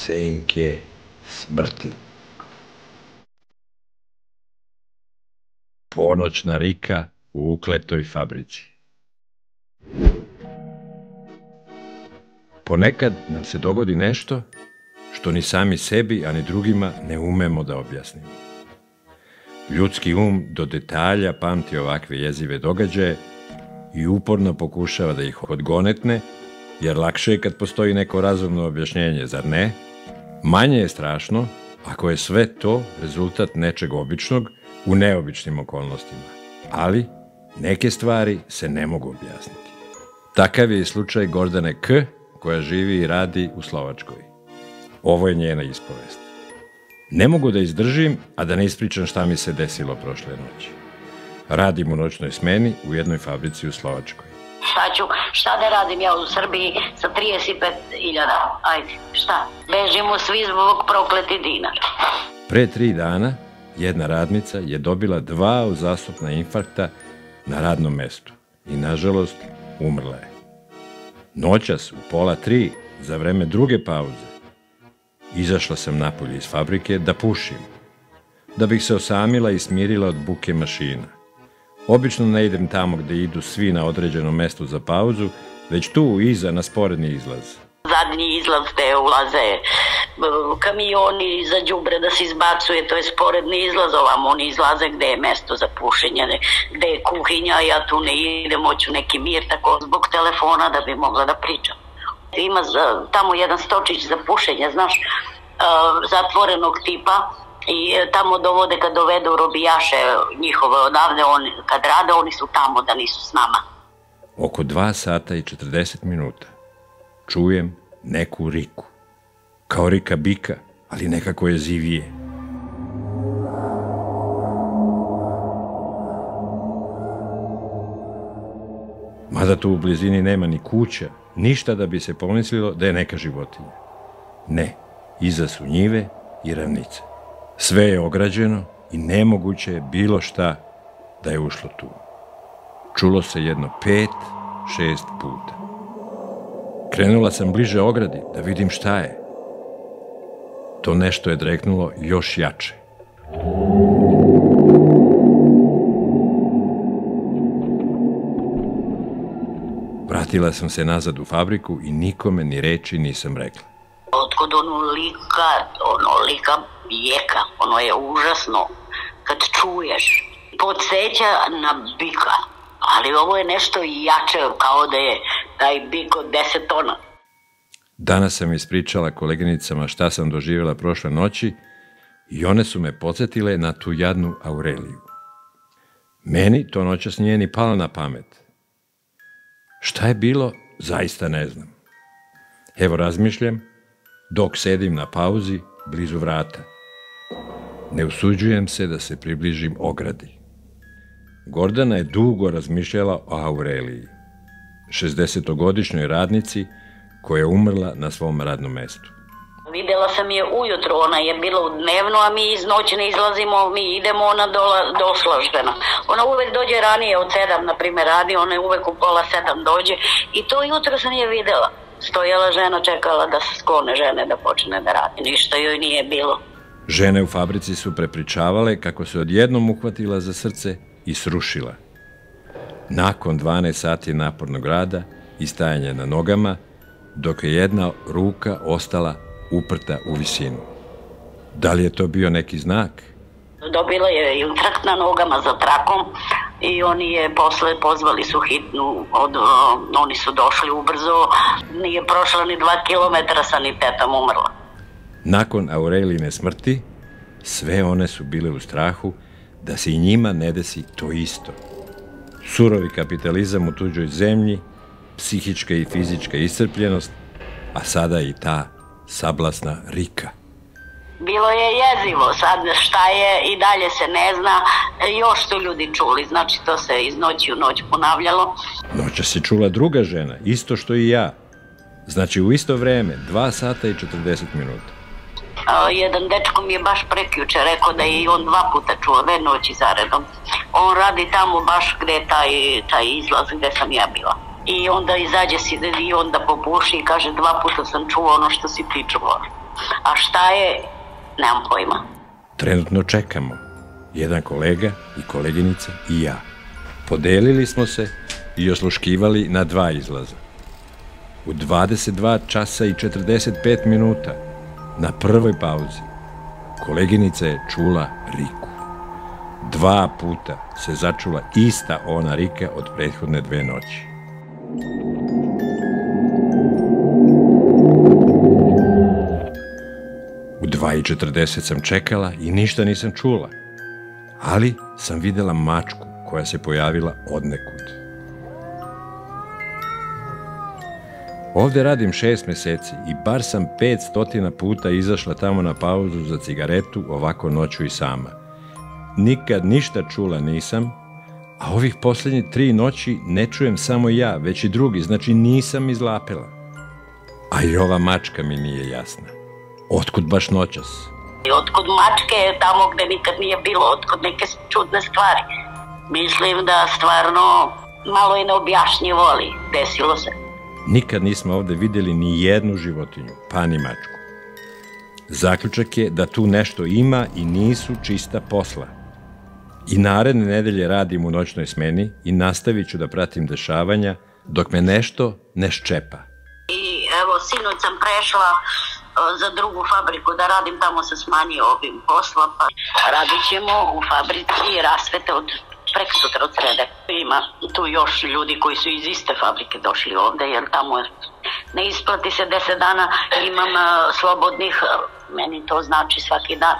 senke smrti. Ponoćna rika u ukletoj fabrici. Ponekad nam se dogodi nešto što ni sami sebi, a ni drugima ne umemo da objasnimo. Ljudski um do detalja pamti ovakve jezive događaje i uporno pokušava da ih odgonetne, jer lakše je kad postoji neko razumno objašnjenje, zar ne? Manje je strašno ako je sve to rezultat nečeg običnog u neobičnim okolnostima. Ali neke stvari se ne mogu objasniti. Takav je i slučaj Gordane K., koja živi i radi u Slovačkoj. Ovo je njena ispovest. Ne mogu da izdržim, a da ne ispričam šta mi se desilo prošle noći. Radim u noćnoj smeni u jednoj fabrici u Slovačkoj. Šta da radim ja u Srbiji sa 35.000? Ajde, šta? Bežimo svi zbog prokleti dinar. Pre 3 dana jedna radnica je dobila 2 uzastopna infarkta na radnom mestu i, nažalost, umrla je. Noćas, u 2:30, za vreme druge pauze, izašla sam napolje iz fabrike da pušim, da bih se osamila i smirila od buke mašina. Obično ne idem tamo gde idu svi na određenom mestu za pauzu, već tu iza na sporedni izlaz. Zadnji izlaz gde ulaze kamioni za đubre da se izbacuje, to je sporedni izlaz, ovamo oni izlaze gde je mesto za pušenje, gde je kuhinja, ja tu ne idem, hoću neki mir, tako zbog telefona da bi mogla da pričam. Ima tamo jedan stočić za pušenje, znaš, zatvorenog tipa, i tamo dovode kad dovedu robijaše njihove odavde, kad rade, oni su tamo, da nisu s nama. Oko 2 sata i 40 minuta čujem neku riku. Kao rika bika, ali nekako jezivije. Mada tu u blizini nema ni kuća, ništa da bi se pomislilo da je neka životinja. Ne, iza su njive i ravnice. Sve je ograđeno i nemoguće je bilo šta da je ušlo tu. Čulo se jedno 5-6 puta. Krenula sam bliže ogradi da vidim šta je. To nešto je dreknulo još jače. Vratila sam se nazad u fabriku i nikome ni reči nisam rekla. Otkud lika bijeka, ono je užasno kad čuješ. Podsjeća na bika, ali ovo je nešto jače, kao da je taj bik od 10 tona. Danas sam ispričala koleginicama šta sam doživjela prošle noći i one su me podsjetile na tu jadnu Aureliju. Meni to noćas nije ni palo na pamet. Šta je bilo, zaista ne znam. Evo razmišljam, dok sedim na pauzi blizu vrata. Ne usuđujem se da se približim ogradi. Gordana je dugo razmišljala o Aureliji, 60-godišnjoj radnici koja je umrla na svom radnom mestu. Videla sam je ujutro, ona je bila u dnevno, a mi iz noći ne izlazimo, mi idemo, ona došla žena. Ona uvek dođe ranije od 7, na primjer, radi, ona je uvek u 6:30 dođe i to jutro sam je videla. Stojala žena, čekala da se sklone žene, da počne da radi. Ništa joj nije bilo. Žene u fabrici su prepričavale kako se odjednom uhvatila za srce i srušila. Nakon 12 sati napornog rada i stajanja na nogama, dok je jedna ruka ostala uprta u visinu. Da li je to bio neki znak? Dobila je infarkt na nogama za trakom i oni je posle pozvali su hitnu, oni su došli ubrzo, nije prošla ni 2 kilometra, sanitetom umrla. Nakon Aurelijine smrti, sve one su bile u strahu da se i njima ne desi to isto. Surovi kapitalizam u tuđoj zemlji, psihička i fizička iscrpljenost, a sada i ta sablasna rika. Bilo je jezivo, sad šta je i dalje se ne zna, još su ljudi čuli, znači to se iz noći u noć ponavljalo. Noćas se čula druga žena, isto što i ja. Znači u isto vreme, 2 sata i 40 minuta. Jedan dečko mi je baš prekjuče rekao da je i on 2 puta čuo, 2 noći zaredom. On radi tamo baš gde je taj izlaz gde sam ja bila. I onda izađe si i onda popuši i kaže 2 puta sam čuo ono što si ti čuo. A šta je, nemam pojma. Trenutno čekamo. Jedan kolega i koleginica i ja. Podelili smo se i osluškivali na 2 izlaza. U 22 časa i 45 minuta, na prvoj pauzi, koleginica je čula riku. 2 puta se začula ista ona rika od prethodne 2 noći. U 2:40 sam čekala i ništa nisam čula, ali sam videla mačku koja se pojavila odnekud. Ovde radim 6 meseci i bar sam 500 puta izašla tamo na pauzu za cigaretu, ovako noću i sama. Nikad ništa čula nisam, a ovih poslednjih 3 noći ne čujem samo ja, već i drugi, znači nisam izlapela. A i ova mačka mi nije jasna. Otkud baš noćas? Otkud mačke tamo gde nikad nije bilo, otkud neke čudne stvari. Mislim da stvarno malo je neobjašnjivo, ali desilo se. Nikad nismo ovde videli ni jednu životinju, pa ni mačku. Zaključak je da tu nešto ima i nisu čista posla. I naredne nedelje radim u noćnoj smeni i nastavit ću da pratim dešavanja dok me nešto ne ščepa. I evo, sinoć sam prešla za drugu fabriku da radim, tamo se smanjio obim posla, pa radit ćemo u fabrici rasvete od preko sutra od srede. Ima tu još ljudi koji su iz iste fabrike došli ovde, jer tamo ne isplati se 10 dana, imam slobodnih, meni to znači svaki dan.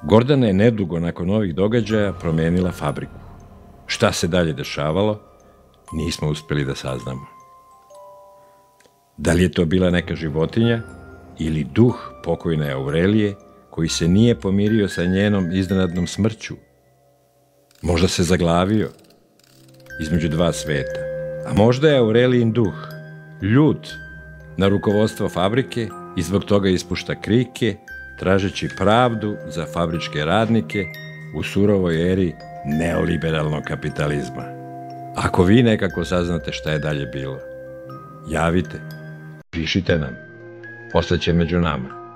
Gordana je nedugo nakon ovih događaja promenila fabriku. Šta se dalje dešavalo, nismo uspeli da saznamo. Da li je to bila neka životinja ili duh pokojne Aurelije koji se nije pomirio sa njenom iznenadnom smrću? Možda se zaglavio između 2 sveta. A možda je Aurelijin duh ljut na rukovodstvo fabrike i zbog toga ispušta krike, tražeći pravdu za fabričke radnike u surovoj eri neoliberalnog kapitalizma. Ako vi nekako saznate šta je dalje bilo, javite, pišite nam, ostaće među nama.